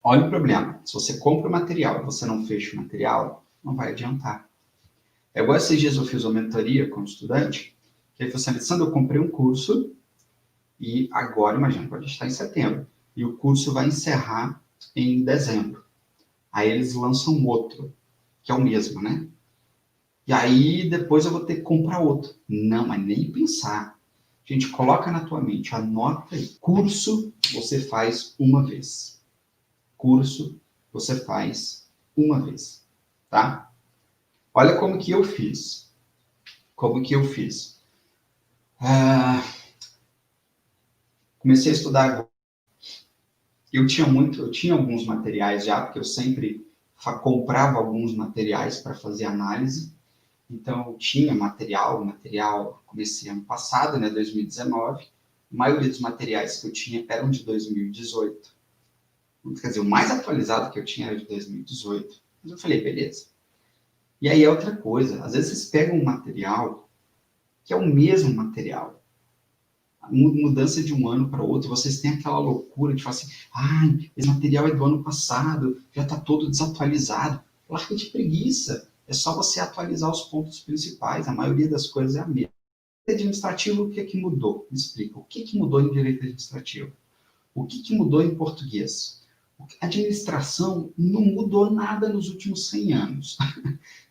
Olha o problema. Se você compra o material e você não fecha o material, não vai adiantar. É igual esses dias eu fiz uma mentoria com um estudante, que ele falou assim, Alessandro, eu comprei um curso e agora, imagina, pode estar em setembro, e o curso vai encerrar em dezembro. Aí eles lançam outro, que é o mesmo, né? E aí depois eu vou ter que comprar outro. Não, mas nem pensar. Gente, coloca na tua mente, anota aí. Curso você faz uma vez. Curso você faz uma vez, tá? Olha como que eu fiz. Como que eu fiz? Comecei a estudar. Eu tinha alguns materiais já, porque eu sempre comprava alguns materiais para fazer análise. Então, eu tinha material, comecei ano passado, né, 2019. A maioria dos materiais que eu tinha eram de 2018. Quer dizer, o mais atualizado que eu tinha era de 2018. Mas eu falei, beleza. E aí é outra coisa, às vezes vocês pegam um material que é o mesmo material, mudança de um ano para outro, vocês têm aquela loucura de falar assim, esse material é do ano passado, já está todo desatualizado. Larga de preguiça, é só você atualizar os pontos principais, a maioria das coisas é a mesma. Administrativo, o que é que mudou? Me explica, o que é que mudou em direito administrativo? O que é que mudou em português? A administração não mudou nada nos últimos 100 anos.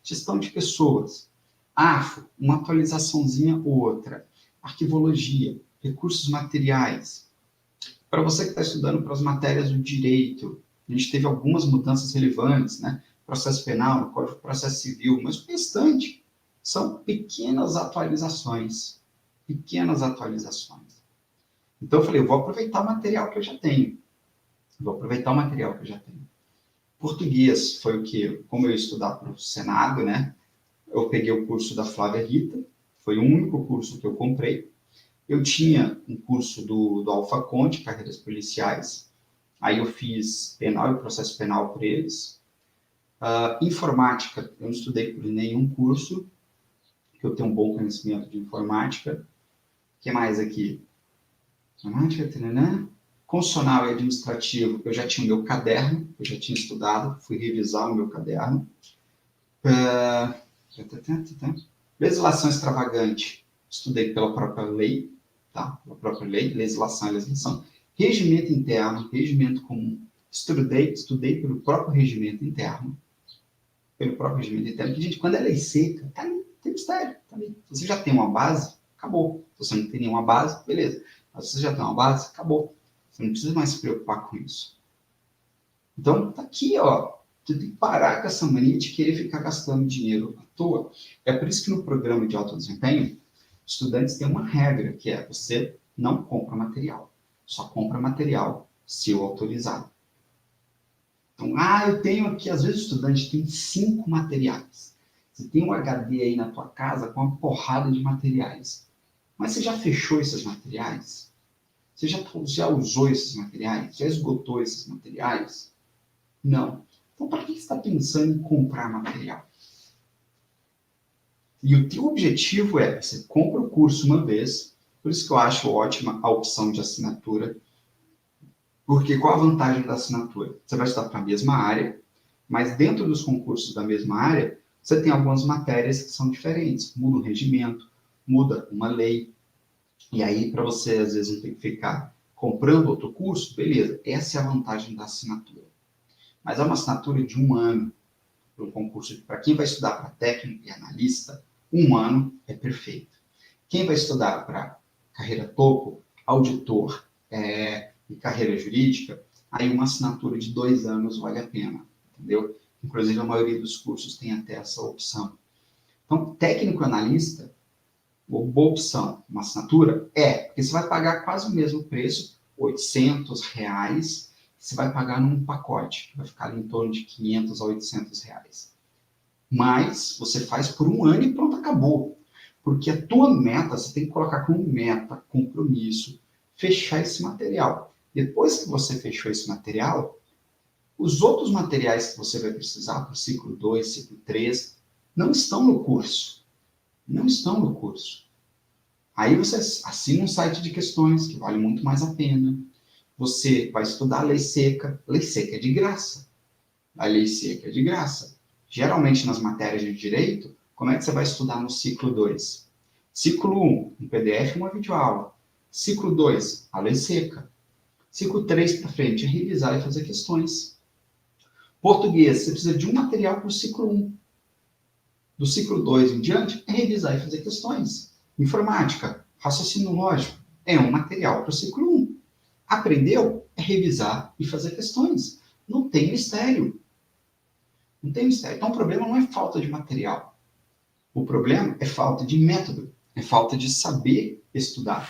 Gestão de pessoas. AFO, uma atualizaçãozinha ou outra. Arquivologia, recursos materiais. Para você que está estudando para as matérias do direito, a gente teve algumas mudanças relevantes, né? Processo penal, Código de Processo Civil, mas o restante são pequenas atualizações. Pequenas atualizações. Então eu falei, eu vou aproveitar o material que eu já tenho. Vou aproveitar o material que eu já tenho. Português foi o que, como eu ia estudar para o Senado, né? Eu peguei o curso da Flávia Rita, foi o único curso que eu comprei. Eu tinha um curso do Alfa Conte, carreiras policiais, aí eu fiz penal e processo penal por eles. Informática, eu não estudei por nenhum curso, que eu tenho um bom conhecimento de informática. O que mais aqui? Informática, tananã. Constitucional e administrativo, eu já tinha o meu caderno, eu já tinha estudado, fui revisar o meu caderno. Legislação extravagante, estudei pela própria lei, tá? Pela própria lei, legislação é legislação. Regimento interno, regimento comum, estudei pelo próprio regimento interno. Pelo próprio regimento interno, que, gente, quando é lei seca, tá ali, tem mistério, tá ali. Se você já tem uma base, acabou. Se você não tem nenhuma base, beleza. Mas se você já tem uma base, acabou. Você não precisa mais se preocupar com isso. Então, tá aqui, ó. Você tem que parar com essa mania de querer ficar gastando dinheiro à toa. É por isso que no programa de alto desempenho, estudantes têm uma regra, que é você não compra material. Só compra material se eu autorizado. Então, eu tenho aqui, às vezes o estudante tem 5 materiais. Você tem um HD aí na tua casa com uma porrada de materiais. Mas você já fechou esses materiais? Você já usou esses materiais? Já esgotou esses materiais? Não. Então, para que você está pensando em comprar material? E o teu objetivo é, você compra o curso uma vez, por isso que eu acho ótima a opção de assinatura, porque qual a vantagem da assinatura? Você vai estudar para a mesma área, mas dentro dos concursos da mesma área, você tem algumas matérias que são diferentes. Muda o regimento, muda uma lei, e aí para você às vezes não tem que ficar comprando outro curso, beleza, essa é a vantagem da assinatura. Mas é uma assinatura de 1 ano, para um concurso, para quem vai estudar para técnico e analista, 1 ano é perfeito. Quem vai estudar para carreira topo, auditor e carreira jurídica, aí uma assinatura de 2 anos vale a pena, entendeu? Inclusive, a maioria dos cursos tem até essa opção. Então, técnico e analista, uma boa opção, uma assinatura? Porque você vai pagar quase o mesmo preço, R$ 800, você vai pagar num pacote, que vai ficar ali em torno de R$ 500 a R$ 800. Mas você faz por 1 ano e pronto, acabou. Porque a tua meta, você tem que colocar como meta, compromisso, fechar esse material. Depois que você fechou esse material, os outros materiais que você vai precisar para o ciclo 2, ciclo 3, não estão no curso. Não estão no curso. Aí você assina um site de questões, que vale muito mais a pena. você vai estudar a lei seca. Lei seca é de graça. A lei seca é de graça. Geralmente, nas matérias de direito, como é que você vai estudar no ciclo 2? Ciclo 1, um PDF e uma videoaula. Ciclo 2, a lei seca. Ciclo 3 para frente, é revisar e fazer questões. Português, você precisa de um material para o ciclo 1. Do ciclo 2 em diante, é revisar e fazer questões. Informática, raciocínio lógico, é um material para o ciclo 1. Aprendeu? É revisar e fazer questões. Não tem mistério. Não tem mistério. Então, o problema não é falta de material. O problema é falta de método. É falta de saber estudar.